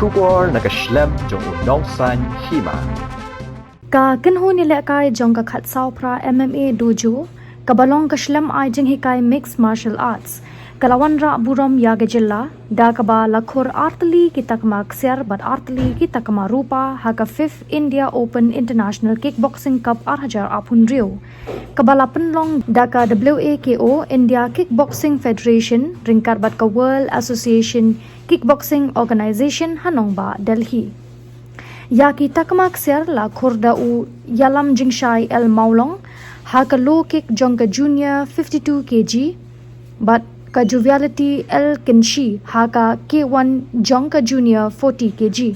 Shubor nakaslem jong unongsan Hima. Ka kenhu nile kai jong ka Khadsawphra MMA dojo kabalong kashlem ai jing hikai mixed martial arts kalawan ra buram yaga jilla da kaba lakhur artli ki takma Ksiar bat artli ki takma Rupa haka 5th India Open International Kickboxing Cup 2000 apun rio kabala penlong da ka WAKO India Kickboxing Federation ringkar bat ka World Association Kickboxing Organization Hanong ba Delhi Yaki Takma Ksiar la Khur u Yalam Jingshai El Maulong haka low kick jongka junior 52 kg but ka joviality El Kinshi haka K1 jongka junior 40 kg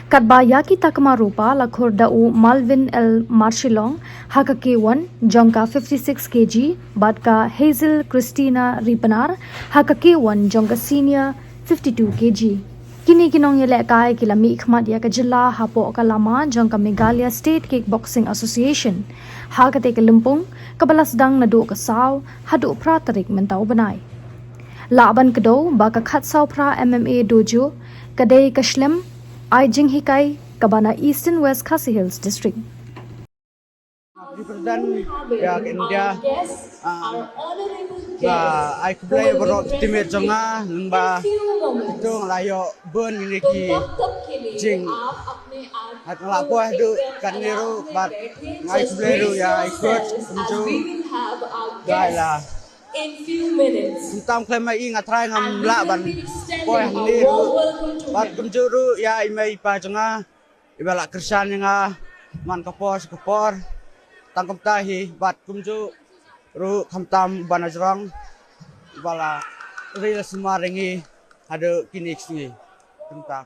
Kadba Yaki Takma Rupa la Khur u Malvin El Marshilong haka K1 jongka 56 kg but ka Hazel Christina Ripanar haka K1 jongka senior 52 kg Kini kinong yele kai kilami ikhmat ya kajilla hapo kalama jong ka Meghalaya State Kickboxing Association ha ka te kalimpong kabalas dang nadu ka saw hadu pratarik mentau banai laban kedo ba ka Khadsawphra MMA dojo kadai kashlem ai jing hikai kabana Eastern West Khasi Hills District Represent ya India I play berok timit jonga lengba itu layo burn ini ki jing at lapo du kan niru but ngai play du ya ikut unju gala Tam klaim mai ngatrai ngam la ban poi niru but unju ru ya imai pa jonga ibala kersan nga man kapor tangkap tahi bat kumju ru kamtam banajrang bala real semaringi ada kinik sini tentang